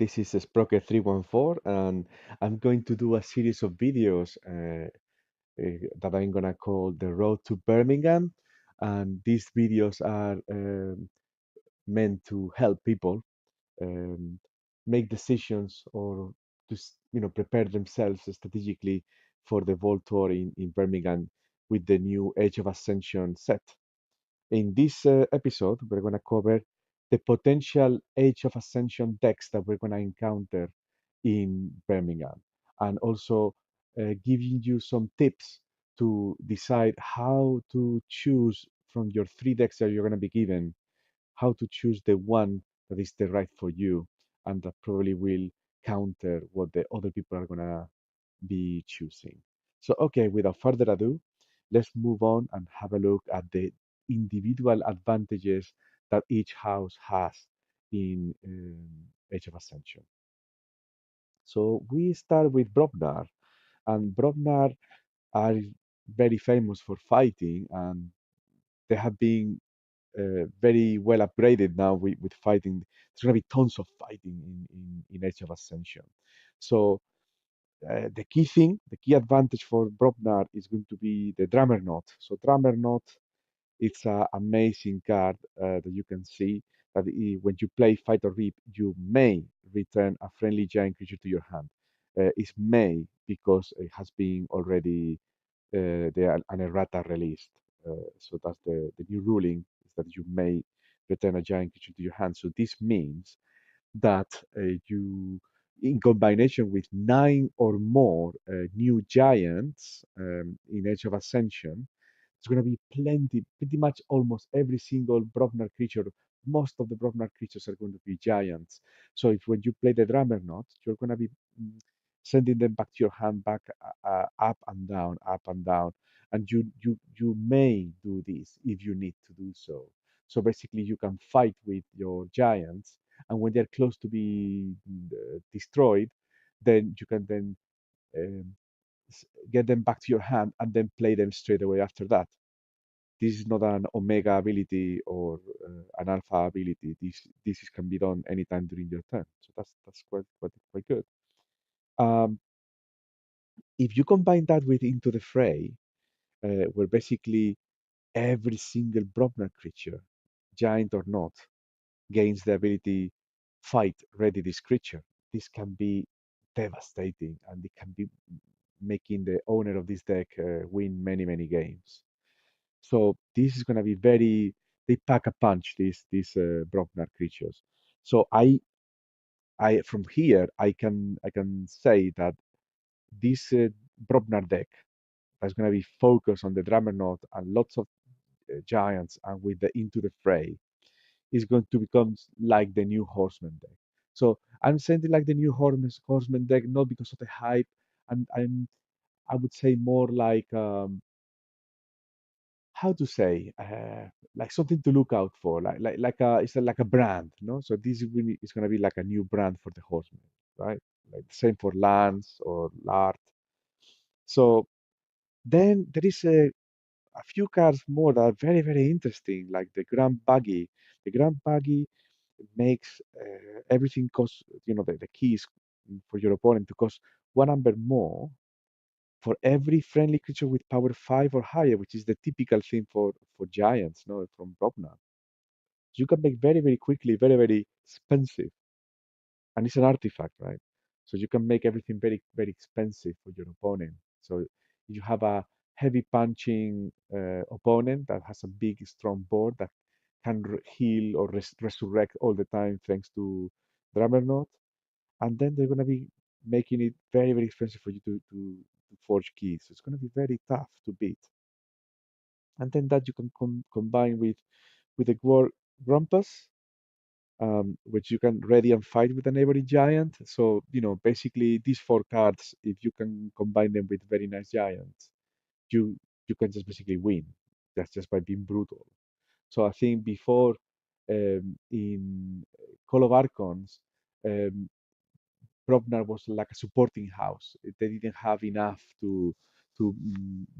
This is Sprocket 314, and I'm going to do a series of videos that I'm gonna call The Road to Birmingham. And these videos are meant to help people um, make decisions or prepare themselves strategically for the Vault Tour in Birmingham with the new Age of Ascension set. In this episode, we're going to cover the potential Age of Ascension decks that we're going to encounter in Birmingham, and also giving you some tips to decide how to choose from your three decks that you're going to be given, how to choose the one that is the right for you, and that probably will counter what the other people are going to be choosing. So, okay, without further ado, let's move on and have a look at the individual advantages that each house has in Age of Ascension. So we start with Brobnar, and Brobnar are very famous for fighting, and they have been very well upgraded now with fighting. There's going to be tons of fighting in Age of Ascension. So the key advantage for Brobnar is going to be the Drummer Knot. So Drummer Knot, it's an amazing card that you can see that when you play Fight or Rip, you may return a friendly giant creature to your hand. It's may because it has been already an errata released. So that's the new ruling is that you may return a giant creature to your hand. So this means that you, in combination with nine or more new giants in Age of Ascension, it's going to be plenty, pretty much almost every single Brognar creature. Most of the Brognar creatures are going to be giants. So if when you play the Drummer Knot, you're going to be sending them back to your hand, back up and down, and you may do this if you need to do so. So basically, you can fight with your giants, and when they're close to be destroyed, then you can then um, get them back to your hand and then play them straight away after that. This is not an omega ability or an alpha ability. Can be done anytime during your turn. So that's quite good. Um, if you combine that with Into the Fray, where basically every single Brognar creature, giant or not, gains the ability fight ready this creature. This can be devastating, and it can be making the owner of this deck win many games. So this is going to be very. They pack a punch. These Brognar creatures. So I from here I can say that this Brognar deck that's going to be focused on the Drummer Knot and lots of giants and with the Into the Fray is going to become like the new Horseman deck. So I'm saying it like the new Horseman deck not because of the hype, and I would say more like how to say like something to look out for, like a brand, no? So this is really is going to be like a new brand for the Horseman, right? Like the same for Lance or Lart. So then there is a few cards more that are very interesting, like the Grand Buggy. The Grand Buggy makes everything cost, the keys for your opponent to cost one number more for every friendly creature with power 5 or higher, which is the typical thing for giants, no, from Brobna. You can make very quickly, very expensive, and it's an artifact, right? So you can make everything very expensive for your opponent. So if you have a heavy punching opponent that has a big strong board that can heal or resurrect all the time thanks to Drummer Knot, and then they're going to be making it very expensive for you to forge keys. So it's going to be very tough to beat. And then that you can combine with the Grumpus, which you can ready and fight with a neighboring giant. So, basically these four cards, if you can combine them with very nice giants, you you can just basically win. That's just by being brutal. So I think before in Call of Archons, um, Prognar was like a supporting house. They didn't have enough to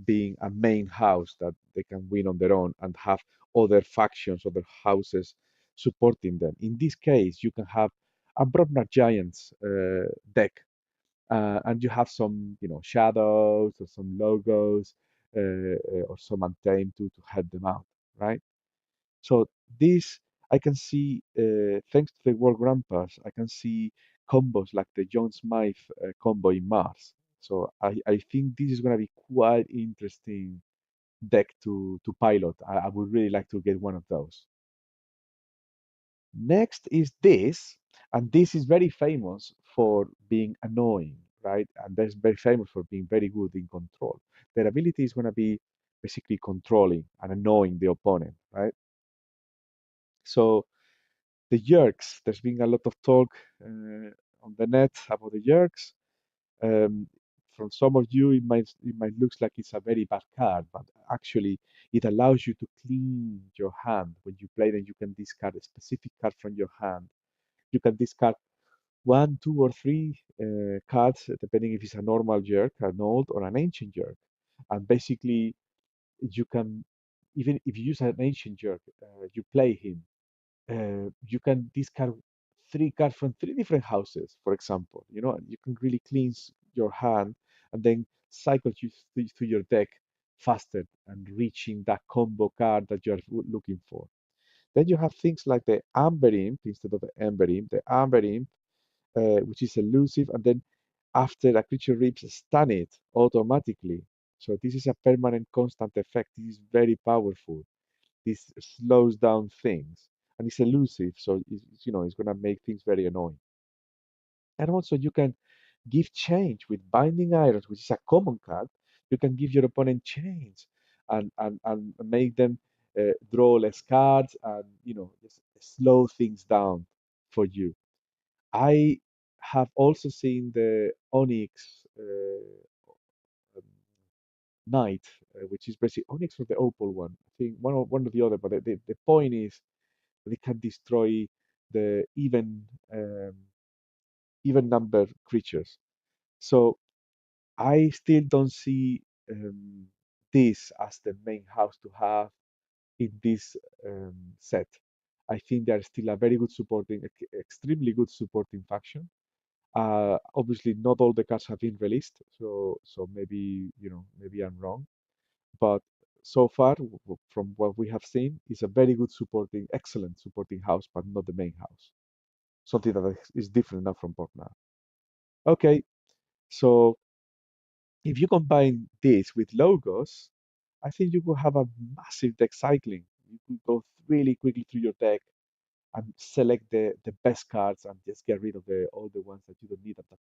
being a main house that they can win on their own and have other factions, other houses supporting them. In this case, you can have a Brotnar Giants deck, and you have some, shadows or some logos or some untamed to help them out, right? So this I can see, thanks to the World Grandpas, I can see combos like the John Smythe combo in Mars. So I think this is going to be quite interesting deck to pilot. I would really like to get one of those. Next is this, and this is very famous for being annoying, right? And that's very famous for being very good in control. Their ability is going to be basically controlling and annoying the opponent, right? So the Yerks, there's been a lot of talk on the net about the Yerks. Um, from some of you, it might looks like it's a very bad card, but actually it allows you to clean your hand when you play. Then you can discard a specific card from your hand. You can discard one, two, or three cards, depending if it's a normal jerk, an old, or an ancient jerk. And basically, you can, even if you use an ancient jerk, you play him. You can discard three cards from three different houses, for example. You can really cleanse your hand and then cycle you through your deck faster and reaching that combo card that you're looking for. Then you have things like the Amber Imp instead of the Ember Imp. The Amber Imp, which is elusive, and then after a creature rips, stun it automatically. So this is a permanent constant effect. This is very powerful. This slows down things, and it's elusive, so it's gonna make things very annoying. And also you can give change with Binding Irons, which is a common card. You can give your opponent change and make them draw less cards and just slow things down for you. I have also seen the Onyx um, Knight, which is basically Onyx or the Opal one. I think one or the other, but the point is they can destroy the even number creatures. So I still don't see this as the main house to have in this set. I think they're still a very good supporting, extremely good supporting faction. Obviously, not all the cards have been released, so maybe I'm wrong. But so far, from what we have seen, is a very good supporting, excellent supporting house, but not the main house. Something that is different now from Portland. Okay, so if you combine this with logos, I think you will have a massive deck cycling. You could go really quickly through your deck and select the best cards and just get rid of all the ones that you don't need at that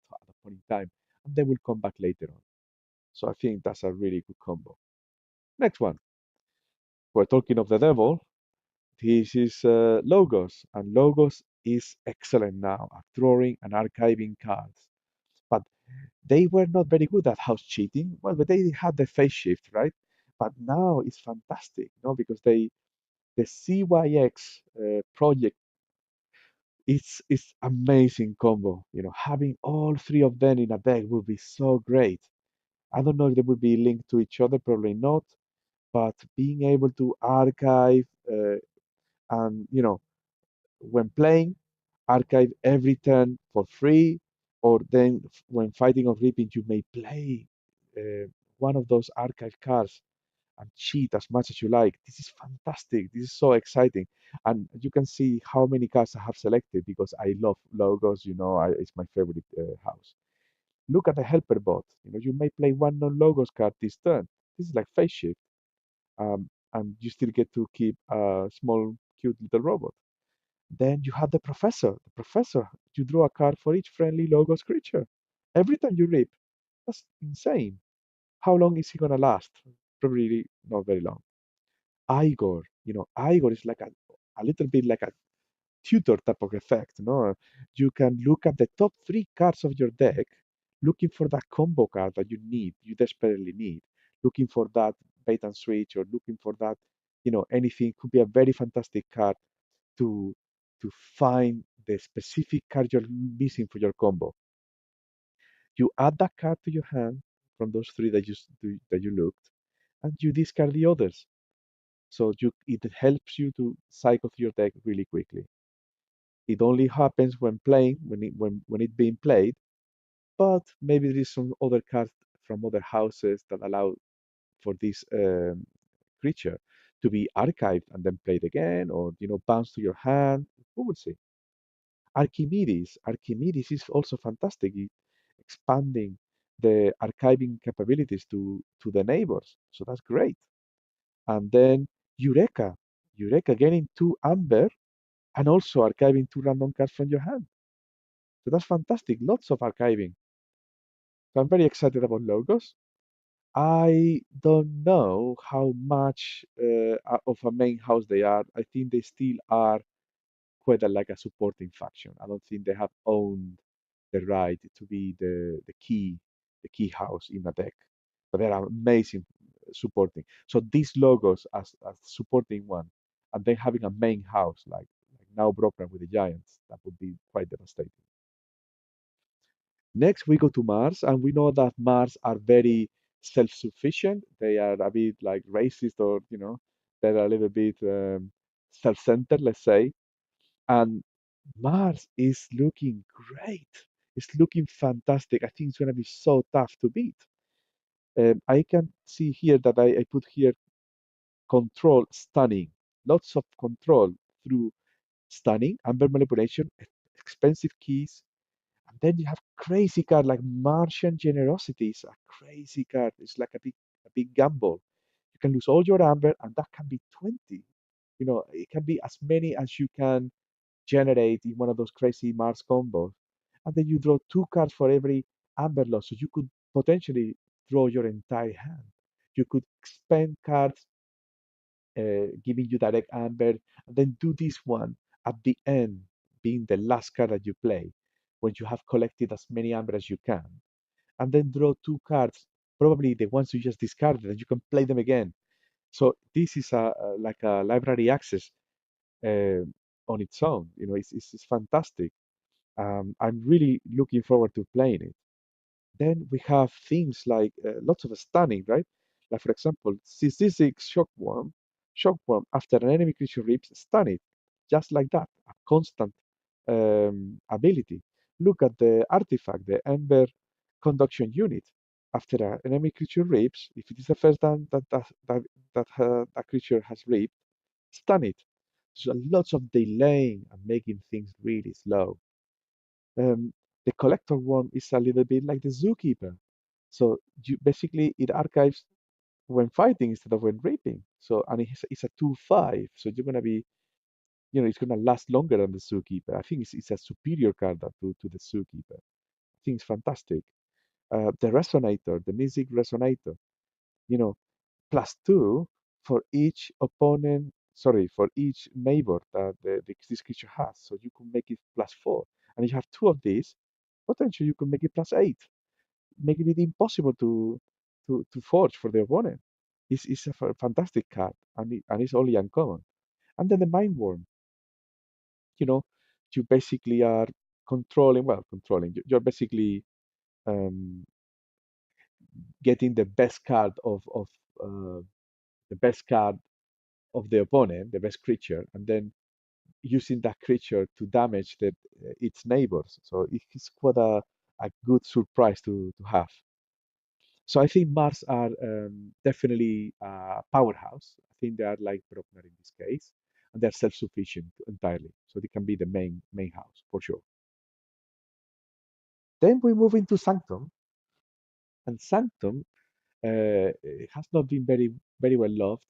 point in time, and they will come back later on. So I think that's a really good combo. Next one, we're talking of the devil. This is Logos, and Logos is excellent now at drawing and archiving cards. But they were not very good at house cheating. Well, but they had the phase shift, right? But now it's fantastic, because the CYX project, it's amazing combo. Having all three of them in a deck would be so great. I don't know if they would be linked to each other, probably not. But being able to archive and when playing, archive every turn for free, or then when fighting or reaping, you may play uh, one of those archive cards and cheat as much as you like. This is fantastic. This is so exciting. And you can see how many cards I have selected because I love logos. It's my favorite house. Look at the helper bot. You may play one non-logos card this turn. This is like face shift. And you still get to keep a small, cute little robot. Then you have the professor. The professor, you draw a card for each friendly logos creature. Every time you rip. That's insane. How long is he gonna last? Probably not very long. Igor, Igor is like a little bit like a tutor type of effect. No, you can look at the top three cards of your deck, looking for that combo card that you desperately need, looking for that bait and switch, or looking for that, anything could be a very fantastic card to to find the specific card you're missing for your combo. You add that card to your hand from those three that you looked, and you discard the others. So it helps you to cycle through your deck really quickly. It only happens when playing, when it being played, but maybe there is some other cards from other houses that allow for this creature to be archived and then played again, or bounce to your hand. Who would see? Archimedes is also fantastic, expanding the archiving capabilities to the neighbors. So that's great. And then Eureka, Eureka getting two amber and also archiving two random cards from your hand. So that's fantastic. Lots of archiving. So I'm very excited about logos. I don't know how much of a main house they are. I think they still are quite like a supporting faction. I don't think they have owned the right to be the key house in a deck. But they're amazing supporting. So these logos as supporting one, and then having a main house like now broken with the Giants, that would be quite devastating. Next, we go to Mars, and we know that Mars are very self-sufficient. They are a bit like racist, or they're a little bit self-centered, let's say. And Mars is looking great. It's looking fantastic. I think it's going to be so tough to beat. I can see here that I put here control stunning. Lots of control through stunning, amber manipulation, expensive keys. And then you have crazy card like Martian Generosity. It's a crazy card. It's like a big gamble. You can lose all your amber, and that can be 20. It can be as many as you can generate in one of those crazy Mars combos. And then you draw two cards for every amber loss. So you could potentially draw your entire hand. You could spend cards giving you direct amber, and then do this one at the end, being the last card that you play, when you have collected as many amber as you can, and then draw two cards, probably the ones you just discarded, and you can play them again. So this is like a library access uh, on its own. It's fantastic. I'm really looking forward to playing it. Then we have things like lots of stunning, right? Like for example, C6 Shockworm after an enemy creature rips, stun it, just like that, a constant ability. Look at the artifact, the Ember Conduction Unit. After an enemy creature rips, if it is the first time that creature has ripped, stun it. So lots of delaying and making things really slow. Um, the collector one is a little bit like the zookeeper. So you basically it archives when fighting instead of when raping. So and it's a 2/5. So you're gonna be, it's gonna last longer than the zookeeper. I think it's a superior card to the zookeeper. I think it's fantastic. The resonator, the Mythic resonator, you know, +2 for each opponent, sorry, for each neighbor that this creature has. So you can make it +4. And if you have two of these, potentially you can make it +8, making it impossible to forge for the opponent. It's a fantastic card, and it's only uncommon. And then the Mind Worm, you know, you basically are controlling. You're basically um, getting uh, the best card of the opponent, the best creature, and then using that creature to damage its neighbors. So it's quite a good surprise to have. So I think Mars are definitely a powerhouse. I think they are like Bruckner in this case, and they're self-sufficient entirely. So they can be the main house for sure. Then we move into Sanctum, and Sanctum has not been very well loved,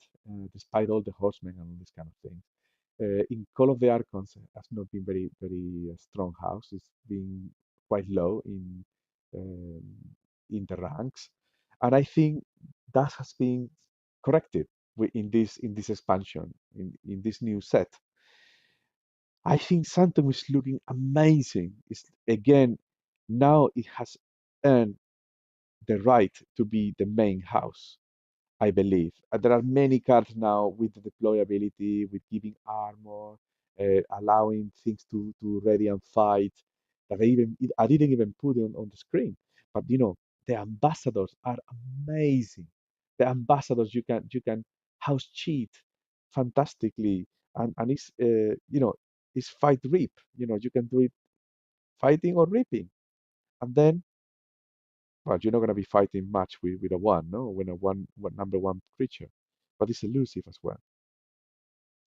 despite all the horsemen and all this kind of things. In Call of the Archons has not been very strong house. It's been quite low um, in the ranks, and I think that has been corrected in this expansion in this new set. I think Santom is looking amazing. It's again now it has earned the right to be the main house. I believe. There are many cards now with the deployability, with giving armor, allowing things to ready and fight that I didn't even put on the screen. But the ambassadors are amazing. The ambassadors you can house cheat fantastically, and it's is fight rip. You can do it fighting or ripping. And then, well, you're not going to be fighting much with a one, no, when a one number one creature, but it's elusive as well.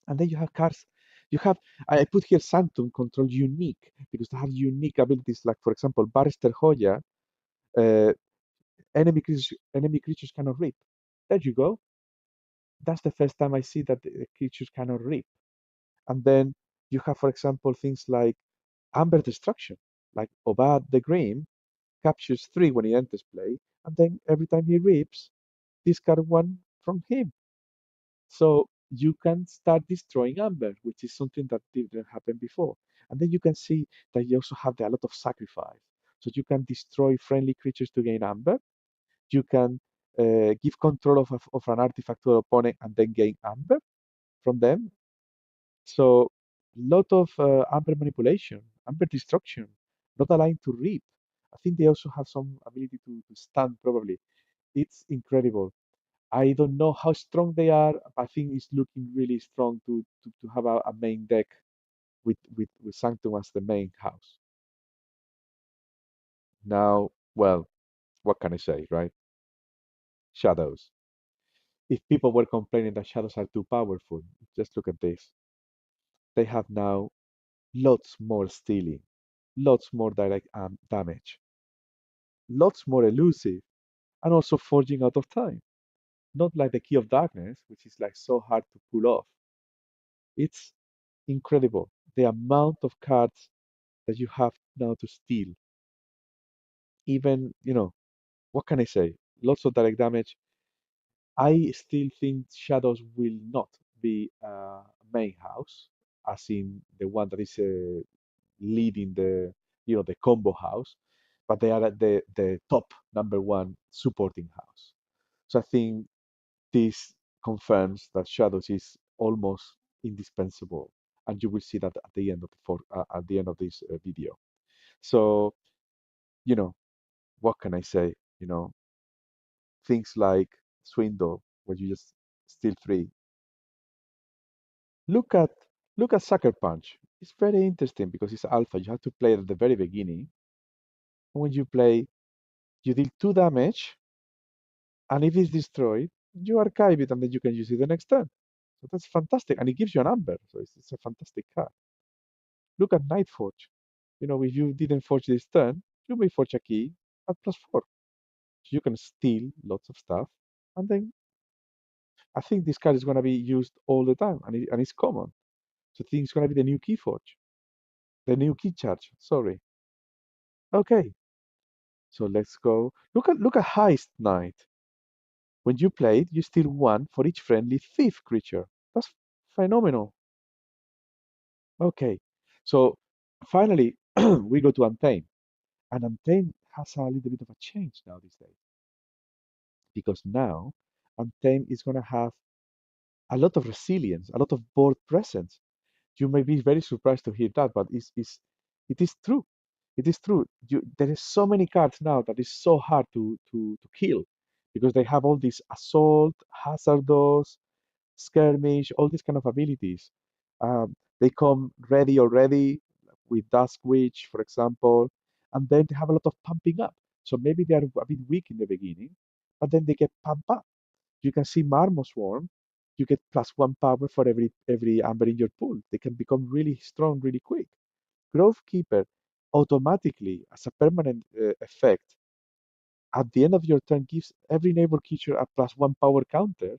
And then you have cards. You have I put here Sanctum control unique because they have unique abilities. Like for example, Barrister Hoya, uh, enemy creatures cannot rip. There you go. That's the first time I see that the creatures cannot rip. And then you have, for example, things like Amber Destruction, like Obad the Grim captures 3 when he enters play, and then every time he rips, discard 1 from him. So you can start destroying Amber, which is something that didn't happen before. And then you can see that you also have a lot of sacrifice. So you can destroy friendly creatures to gain Amber. You can give control of an artifact to an opponent and then gain Amber from them. So lot of Amber manipulation, Amber destruction, not aligned to reap. I think they also have some ability to stand probably. It's incredible. I don't know how strong they are. I think it's looking really strong to have a main deck with Sanctum as the main house. Now, well, what can I say, right? Shadows. If people were complaining that shadows are too powerful, just look at this. They have now lots more stealing, lots more direct damage, lots more elusive, and also forging out of time. Not like the Key of Darkness, which is like so hard to pull off. It's incredible the amount of cards that you have now to steal. Even, what can I say? Lots of direct damage. I still think Shadows will not be a main house, as in the one that is leading the combo house, but they are at the top number one supporting house. So I think this confirms that Shadows is almost indispensable, and you will see that at the end of at the end of this video. So, you know, what can I say? You know, things like Swindle, where you just steal 3. Look at Sucker Punch. It's very interesting because it's alpha. You have to play it at the very beginning. And when you play, you deal 2 damage, and if it's destroyed, you archive it and then you can use it the next turn. So that's fantastic. And it gives you an amber. So it's a fantastic card. Look at Night Forge. If you didn't forge this turn, you may forge a key at +4. So you can steal lots of stuff. And then I think this card is going to be used all the time and it's common. So I think it's going to be the new Keyforge, the new key charge. Sorry. Okay. So let's go. Look at Heist Knight. When you play it, you steal 1 for each friendly thief creature. That's phenomenal. Okay. So finally, we go to Untamed. And Untamed has a little bit of a change now these days because now Untamed is going to have a lot of resilience, a lot of board presence. You may be very surprised to hear that, but it is true. It is true. There is so many cards now that is so hard to kill because they have all these assault, hazardous, skirmish, all these kind of abilities. They come ready already with Dusk Witch, for example, and then they have a lot of pumping up. So maybe they are a bit weak in the beginning, but then they get pumped up. You can see Marmo Swarm. You get +1 power for every amber in your pool. They can become really strong really quick. Grove Keeper automatically, as a permanent effect, at the end of your turn gives every neighbor creature a +1 power counter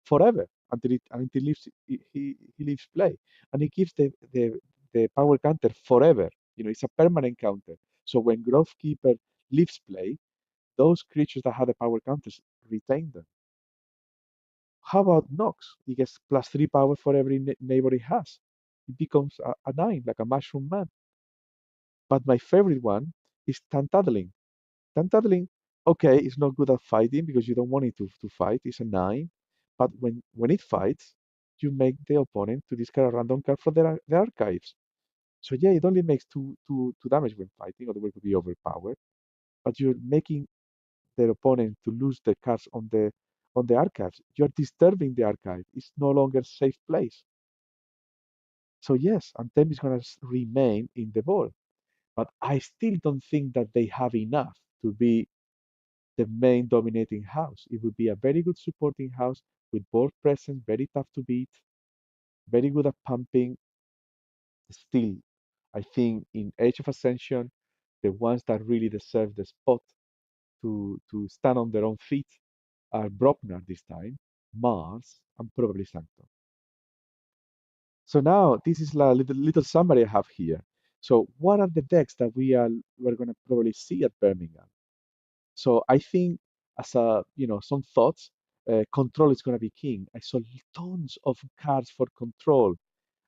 forever until he leaves play, and he gives the power counter forever. It's a permanent counter. So when Grove Keeper leaves play, those creatures that have the power counters retain them. How about Nox? He gets +3 power for every neighbor he has. It becomes a 9, like a mushroom man. But my favorite one is Tantaddling. Tantaddling, okay, it's not good at fighting because you don't want it to fight. It's a 9. But when it fights, you make the opponent to discard a random card from the archives. So yeah, it only makes two damage when fighting, otherwise it would be overpowered. But you're making their opponent to lose the cards on the archives. You're disturbing the archive. It's no longer safe place. So yes, Anthem is going to remain in the board, but I still don't think that they have enough to be the main dominating house. It would be a very good supporting house with board presence, very tough to beat, very good at pumping. Still, I think in Age of Ascension, the ones that really deserve the spot to stand on their own feet are Broknar this time, Mars, and probably Sanctum. So now this is a little summary I have here. So what are the decks that we're going to probably see at Birmingham? So I think as a some thoughts, control is going to be king. I saw tons of cards for control.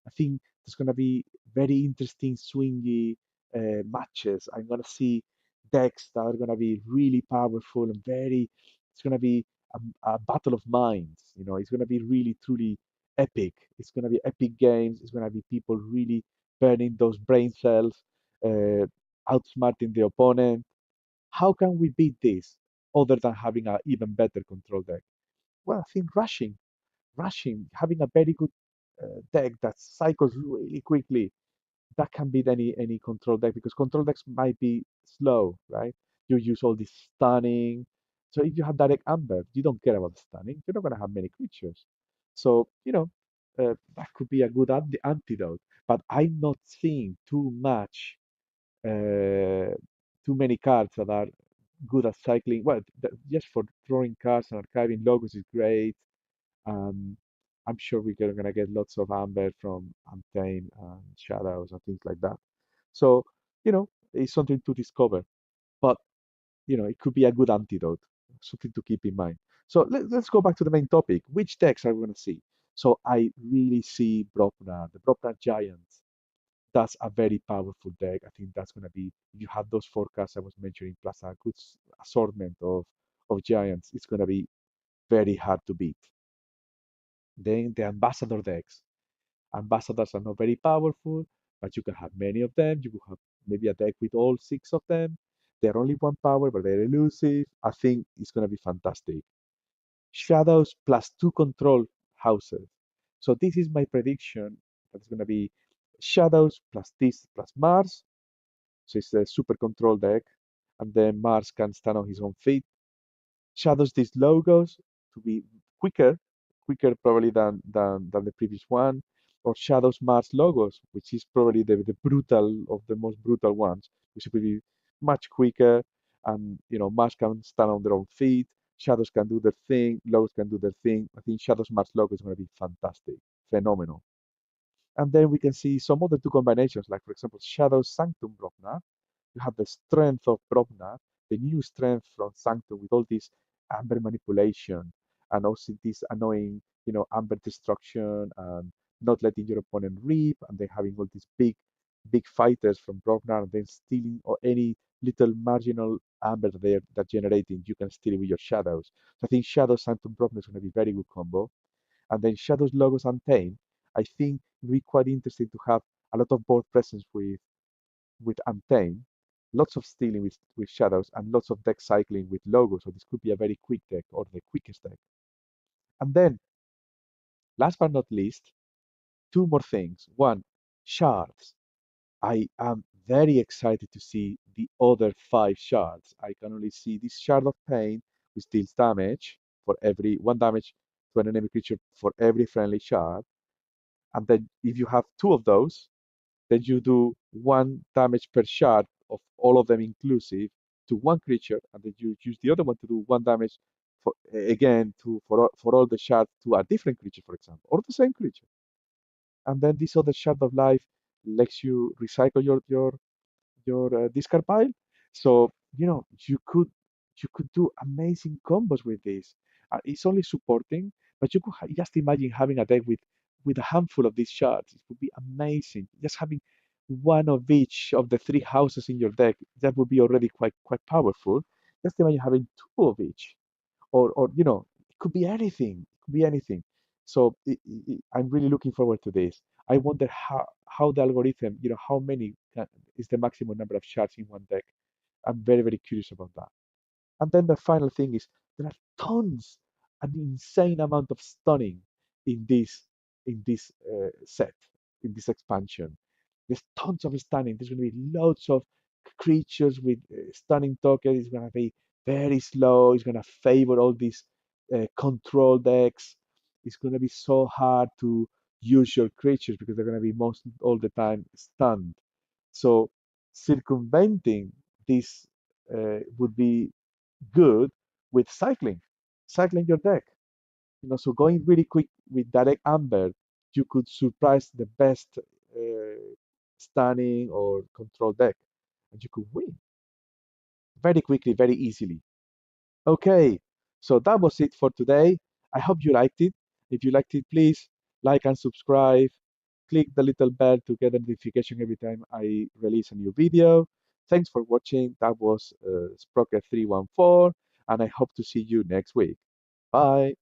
I think there's going to be very interesting swingy matches. I'm going to see decks that are going to be really powerful and very. It's going to be a battle of minds. It's going to be really truly epic. It's going to be epic games. It's going to be people really burning those brain cells, uh, outsmarting the opponent. How can we beat this other than having an even better control deck? Well, I think rushing, having a very good deck that cycles really quickly, that can beat any control deck because control decks might be slow, right? You use all this stunning. So if you have direct amber, you don't care about the stunning. You're not going to have many creatures. So, that could be a good antidote. But I'm not seeing uh, too many cards that are good at cycling. Well, just for drawing cards and archiving logos is great. Um, I'm sure we're gonna get lots of amber from Untamed and Shadows and things like that. So, it's something to discover. But, it could be a good antidote, something to keep in mind. So let's go back to the main topic. Which decks are we gonna see? So I really see Broknar, the Broknar Giants. That's a very powerful deck. I think that's gonna be if you have those forecasts I was mentioning, plus a good assortment of giants, it's gonna be very hard to beat. Then the ambassador decks. Ambassadors are not very powerful, but you can have many of them. You could have maybe a deck with all six of them. They're only one power, but they're elusive. I think it's going to be fantastic. Shadows plus two control houses. So this is my prediction. That's going to be Shadows plus this plus Mars. So it's a super control deck. And then Mars can stand on his own feet. Shadows these logos to be quicker, quicker probably than the previous one, or shadows Mars logos, which is probably the brutal of the most brutal ones, which will be much quicker, and Mars can stand on their own feet, shadows can do their thing, logos can do their thing. I think shadows Mars logo is going to be fantastic, phenomenal. And then we can see some other two combinations, like for example, Shadows Sanctum Broknar. You have the strength of Broknar, the new strength from Sanctum with all this amber manipulation and also this annoying, amber destruction and not letting your opponent reap, and then having all these big fighters from Broknar and then stealing or any little marginal amber that they're generating, you can steal with your shadows. So I think Shadow Sanctum Broknar is going to be a very good combo. And then Shadows Logos Untamed, I think it would be quite interesting to have a lot of board presence with Untamed, lots of stealing with Shadows, and lots of deck cycling with Logos. So this could be a very quick deck or the quickest deck. And then, last but not least, two more things. One, shards. I am very excited to see the other five shards. I can only see this shard of pain, which deals damage for every one damage to an enemy creature for every friendly shard. And then if you have two of those, then you do one damage per shard of all of them inclusive to one creature, and then you use the other one to do one damage for again for all the shards to a different creature, for example, or the same creature. And then this other shard of life lets you recycle your discard pile. So you could do amazing combos with this. It's only supporting, but you could just imagine having a deck with a handful of these shards. It would be amazing. Just having one of each of the three houses in your deck, that would be already quite powerful. Just imagine having two of each, or it could be anything. It could be anything. So I'm really looking forward to this. I wonder how the algorithm, how many is the maximum number of shards in one deck. I'm very curious about that. And then the final thing is there are tons, an insane amount of stunning in this set. in this expansion. There's tons of stunning. There's going to be loads of creatures with stunning tokens. It's going to be very slow. It's going to favor all these control decks. It's going to be so hard to use your creatures because they're going to be most all the time stunned. So circumventing this would be good with cycling your deck. So going really quick with direct amber, you could surprise the best stunning or control deck, and you could win very quickly, very easily. Okay, so that was it for today. I hope you liked it. If you liked it, please like and subscribe. Click the little bell to get a notification every time I release a new video. Thanks for watching. That was Sprocket 314, and I hope to see you next week. Bye.